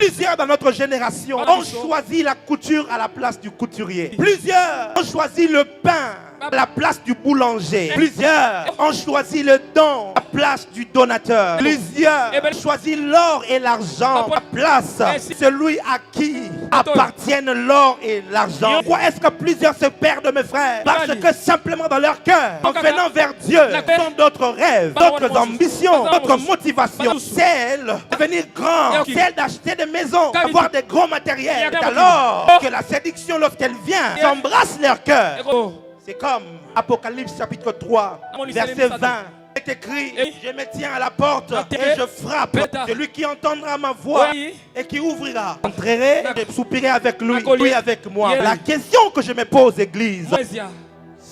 Plusieurs dans notre génération ont choisi la couture à la place du couturier. Plusieurs ont choisi le pain à la place du boulanger. Plusieurs ont choisi le don à la place du donateur. Plusieurs ont choisi l'or et l'argent à la place de celui à qui appartiennent l'or et l'argent. Pourquoi est-ce que plusieurs se perdent, mes frères? Parce que simplement dans leur cœur, en venant vers Dieu, sont d'autres rêves, d'autres ambitions, d'autres motivations. Celle de devenir grand, celle d'acheter des maisons, d'avoir des gros matériels. Alors que la séduction, lorsqu'elle vient, embrasse leur cœur. C'est comme Apocalypse chapitre 3, verset 20. C'est écrit, je me tiens à la porte et je frappe. Celui qui entendra ma voix et qui ouvrira, entrerai, je soupirai avec lui, lui avec moi. La question que je me pose, Église,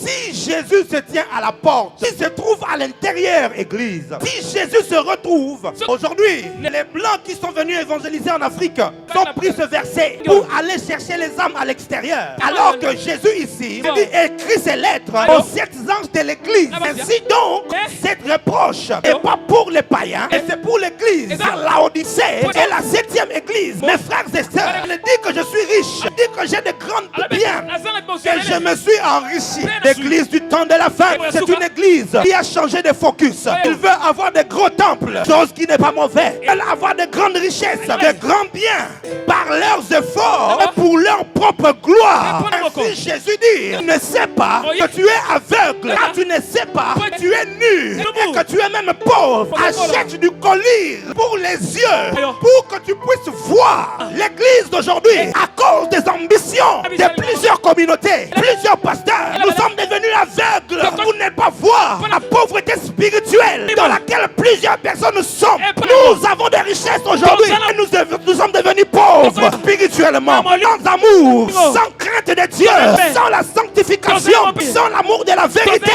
si Jésus se tient à la porte, s'il se trouve à l'intérieur, Église, si Jésus se retrouve, aujourd'hui, les Blancs qui sont venus évangéliser en Afrique ont pris ce verset pour aller chercher les âmes à l'extérieur. Alors que Jésus ici écrit ses lettres aux 7 anges de l'Église. Ainsi donc, cette reproche n'est pas pour les païens, mais c'est pour l'Église. La Odyssée est la 7e Église. Mes frères et sœurs, elle dit que je suis riche, elle dit que j'ai de grands biens, que je me suis enrichi. L'église du temps de la fin, c'est une église qui a changé de focus. Il veut avoir de gros temples, chose qui n'est pas mauvais. Il veut avoir de grandes richesses, de grands biens, par leurs efforts et pour leur propre gloire. Ainsi Jésus dit, tu ne sais pas que tu es aveugle, car tu ne sais pas que tu es nu et que tu es même pauvre. Achète du collier pour les yeux, pour que tu puisses voir. L'église d'aujourd'hui, à cause des ambitions de plusieurs communautés, plusieurs pasteurs, nous sommes devenus aveugles pour ne pas voir la pauvreté spirituelle dans laquelle plusieurs personnes sont. Nous avons des richesses aujourd'hui et nous sommes devenus pauvres spirituellement, sans amour, sans crainte de Dieu, sans la sanctification, sans l'amour de la vérité,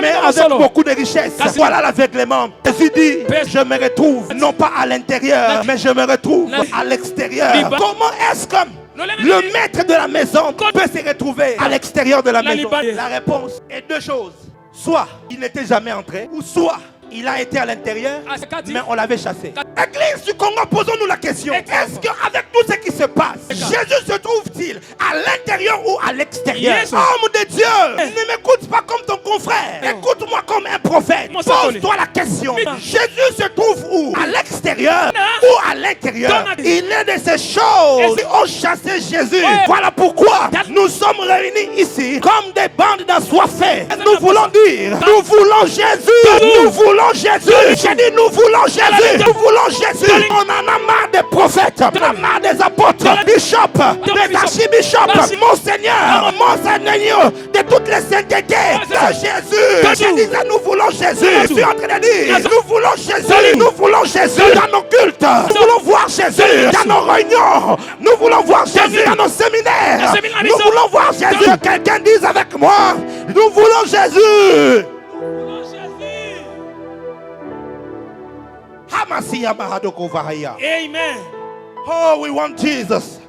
mais avec beaucoup de richesses. Voilà l'aveuglement. Jésus dit, je me retrouve non pas à l'intérieur, mais je me retrouve à l'extérieur. Comment est-ce que le maître de la maison peut se retrouver à l'extérieur de la maison? La réponse est deux choses. Soit il n'était jamais entré, ou soit il a été à l'intérieur, mais on l'avait chassé. Église du Congo, posons-nous la question. Est-ce qu'avec tout ce qui se passe, Jésus se trouve-t-il à l'intérieur ou à l'extérieur? Homme de Dieu, ne m'écoute pas comme ton confrère. Écoute-moi comme un prophète. Pose-toi la question. Jésus se trouve où? À l'extérieur ou à l'intérieur? Il est de ces choses qui ont chassé Jésus. Voilà pourquoi nous sommes réunis ici comme des bandes d'assoiffés. Nous voulons dire, nous voulons Jésus. Nous voulons Jésus. J'ai dit nous voulons Jésus. Nous voulons Jésus. On en a marre des prophètes, on en a marre des apôtres, bishops, des archibishops, Monseigneur, de toutes les saintetés de Jésus. Je disais nous voulons Jésus. Je suis en train de dire nous voulons Jésus. Nous voulons Jésus dans nos cultes. Nous voulons voir Jésus dans nos réunions. Nous voulons voir Jésus dans nos séminaires. Nous voulons voir Jésus. Quelqu'un dise avec moi, nous voulons Jésus. Amen. Oh, we want Jesus.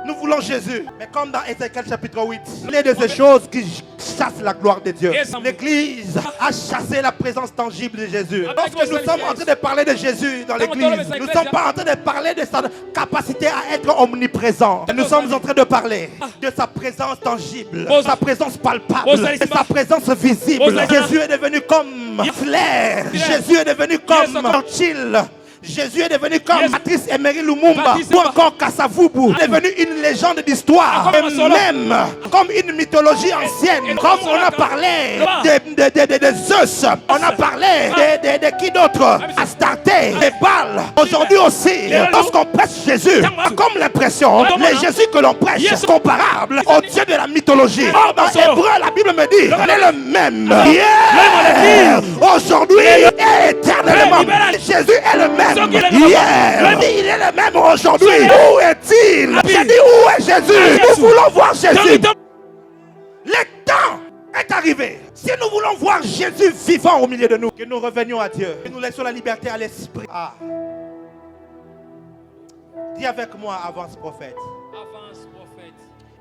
Nous voulons Jésus. Mais comme dans Ézéchiel chapitre 8, il y a de ces choses qui chassent la gloire de Dieu. L'Église a chassé la présence tangible de Jésus. Lorsque nous sommes en train de parler de Jésus dans l'Église, nous ne sommes pas en train de parler de sa capacité à être omniprésent. Nous sommes en train de parler de sa présence tangible, de sa présence palpable, de sa présence visible. Jésus est devenu comme Flair. Jésus est devenu comme Churchill. Jésus est devenu comme Patrice Emery Lumumba ou encore Kassavubu, devenu une légende d'histoire, et même comme une mythologie ancienne. Comme on a parlé de Zeus, on a parlé de qui d'autre? Astarté, de Baal. Aujourd'hui aussi, lorsqu'on prêche Jésus, on a comme l'impression les Jésus que l'on prêche est comparable au Dieu de la mythologie. Or dans Hébreu, la Bible me dit, il est le même hier, aujourd'hui et éternellement. Jésus est le même. Hier, il est le même aujourd'hui. Où est-il? J'ai dit où est Jésus? Nous voulons voir Jésus. Le temps est arrivé. Si nous voulons voir Jésus vivant au milieu de nous, que nous revenions à Dieu, que nous laissions la liberté à l'esprit. Dis avec moi, avance prophète. Avance prophète.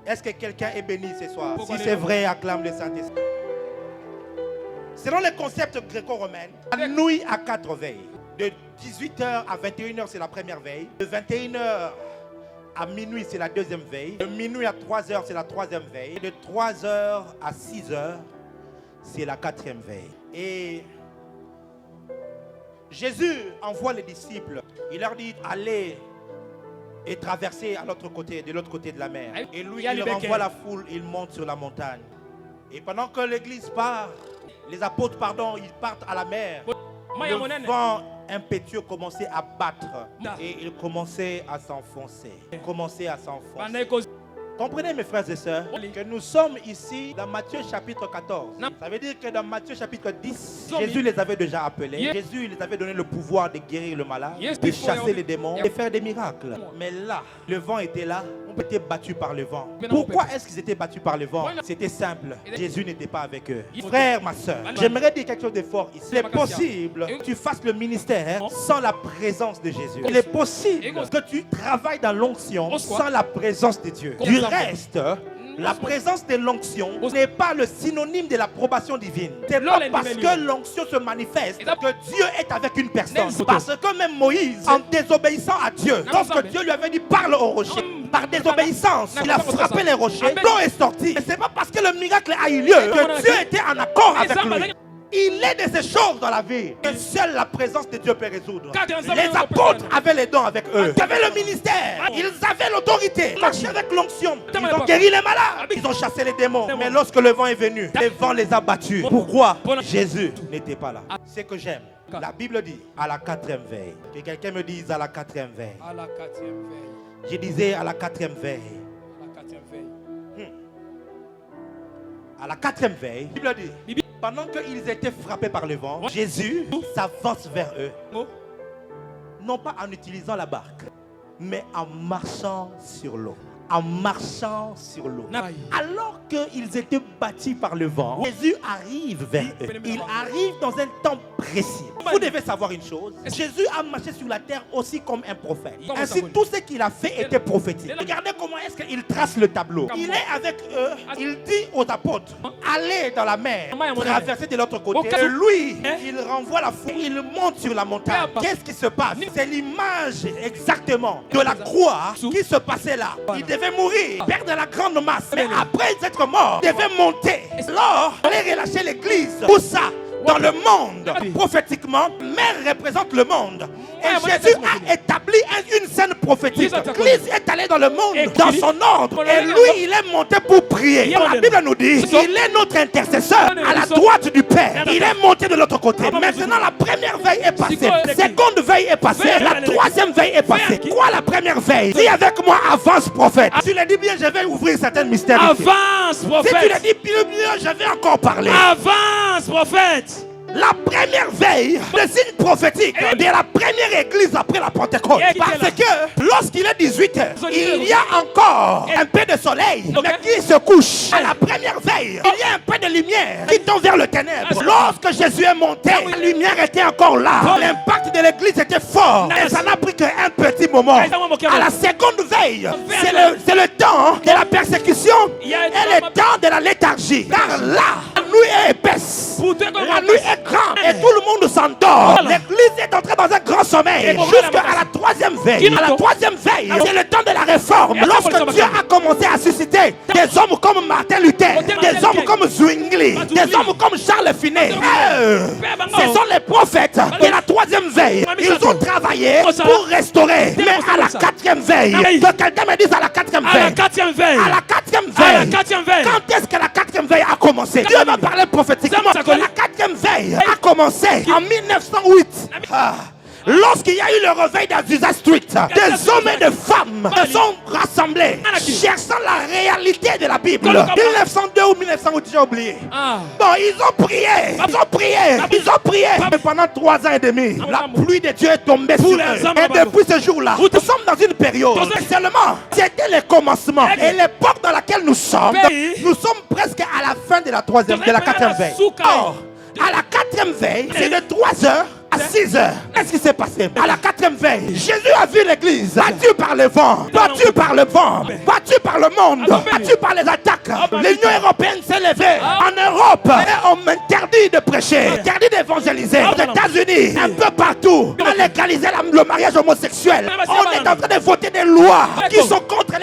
Est-ce que quelqu'un est béni ce soir? Si c'est vrai, acclame le Saint-Esprit. Selon les concepts gréco-romains, la nuit à 4 veilles. De 18h à 21h, c'est la première veille. De 21h À minuit, c'est la deuxième veille. De minuit à 3 heures, c'est la troisième veille. De 3 heures à 6 heures, c'est la quatrième veille. Et Jésus envoie les disciples. Il leur dit, allez et traverser à l'autre côté, de l'autre côté de la mer. Et lui, il renvoie la foule, il monte sur la montagne. Et pendant que l'église part, les apôtres, ils partent à la mer. Le vent impétueux commençait à battre et il commençait à s'enfoncer. Comprenez mes frères et sœurs que nous sommes ici dans Matthieu chapitre 14. Ça veut dire que dans Matthieu chapitre 10, Jésus les avait déjà appelés. Jésus les avait donné le pouvoir de guérir le malade, de chasser les démons, de faire des miracles. Mais là, le vent était là, on était battus par le vent. Pourquoi est-ce qu'ils étaient battus par le vent? C'était simple, Jésus n'était pas avec eux. Frère, ma soeur, j'aimerais dire quelque chose de fort ici. C'est possible que tu fasses le ministère sans la présence de Jésus. Il est possible que tu travailles dans l'onction sans la présence de Dieu. Du reste, la présence de l'onction n'est pas le synonyme de l'approbation divine. C'est pas parce que l'onction se manifeste que Dieu est avec une personne. Parce que même Moïse, en désobéissant à Dieu, lorsque Dieu lui avait dit parle au rocher, par désobéissance, il a frappé les rochers, l'eau est sortie. Et c'est pas parce que le miracle a eu lieu que Dieu était en accord avec lui. Il est de ces choses dans la vie que seule la présence de Dieu peut résoudre. Les apôtres avaient les dons avec eux. Ils avaient le ministère. Ils avaient l'autorité. Ils marchaient avec l'onction. Ils ont guéri les malades. Ils ont chassé les démons. Mais lorsque le vent est venu, le vent les a battus. Pourquoi? Jésus n'était pas là. C'est que j'aime. La Bible dit à la quatrième veille. Que quelqu'un me dise à la quatrième veille. À la quatrième veille. Je disais à la quatrième veille. À la quatrième veille. À la quatrième veille, la Bible dit, pendant qu'ils étaient frappés par le vent, Jésus s'avance vers eux. Non pas en utilisant la barque, mais en marchant sur l'eau. En marchant sur l'eau. Alors qu'ils étaient battus par le vent, Jésus arrive vers eux. Il arrive dans un temps précis. Vous devez savoir une chose. Jésus a marché sur la terre aussi comme un prophète. Ainsi, tout ce qu'il a fait était prophétique. Regardez comment est-ce qu'il trace le tableau. Il est avec eux. Il dit aux apôtres, allez dans la mer, traversez de l'autre côté. Et lui, il renvoie la foule. Il monte sur la montagne. Qu'est-ce qui se passe? C'est l'image exactement de la croix qui se passait là. Il devait mourir, perdre la grande masse. Mais après être mort, il devait monter. Alors, aller relâcher l'église. Pour ça, dans le monde, prophétiquement, mère représente le monde. Et Jésus a établi une scène prophétique. L'église est allée dans le monde, dans son ordre. Et lui, il est monté pour prier. La Bible nous dit, il est notre intercesseur à la droite du Père. Il est monté de l'autre côté. Maintenant, la première veille est passée. La seconde veille est passée. La troisième veille est passée. Quoi la première veille? Dis avec moi, avance prophète. Si tu le dis bien, je vais ouvrir certains mystères. Avance prophète. Si tu le dis bien, je vais encore parler. Avance prophète. La première veille, le signe prophétique de la première église après la Pentecôte. Parce que lorsqu'il est 18h, il y a encore un peu de soleil, mais qui se couche. À la première veille, il y a un peu de lumière qui tombe vers le ténèbre. Lorsque Jésus est monté, la lumière était encore là. L'impact de l'église était fort. Et ça n'a pris qu'un petit moment. À la seconde veille, c'est le temps de la persécution et le temps de la léthargie. Car là, la nuit est épaisse. La nuit est grande et tout le monde s'endort. L'église est entrée dans un grand sommeil jusqu'à la troisième veille. À la troisième veille, c'est le temps de la réforme. Lorsque Dieu a commencé à susciter des hommes comme Martin Luther, des hommes comme Zwingli, des hommes comme Charles Finet. Ce sont les prophètes de la troisième veille. Ils ont travaillé pour restaurer. Mais à la quatrième veille, que quelqu'un me dise à la quatrième veille. À la quatrième veille. À la quatrième veille. À la quatrième veille. Quand est-ce que la quatrième veille a commencé? Dieu va parler prophétiquement. La quatrième veille a commencé en 1908. Lorsqu'il y a eu le réveil d'Azusa Street, des hommes et des femmes se sont rassemblés, cherchant la réalité de la Bible. 1902 ou 1908, j'ai oublié. Bon, ils ont prié. Mais pendant 3 ans et demi, la pluie de Dieu est tombée sur eux. Et depuis ce jour-là, nous sommes dans une période. Seulement, c'était le commencement. Et l'époque dans laquelle nous sommes presque à la fin de la quatrième veille. Or, à la quatrième veille, c'est de 3 heures à 6 heures. Qu'est-ce qui s'est passé? À la quatrième veille, Jésus a vu l'église battue par le vent, battue par le vent, battue par le monde, battue par les attaques. L'Union européenne s'est levée. En Europe, Europe, on m'interdit de prêcher, interdit d'évangéliser. Aux États-Unis, un peu partout, on a légalisé le mariage homosexuel. On est en train de voter des lois qui sont contre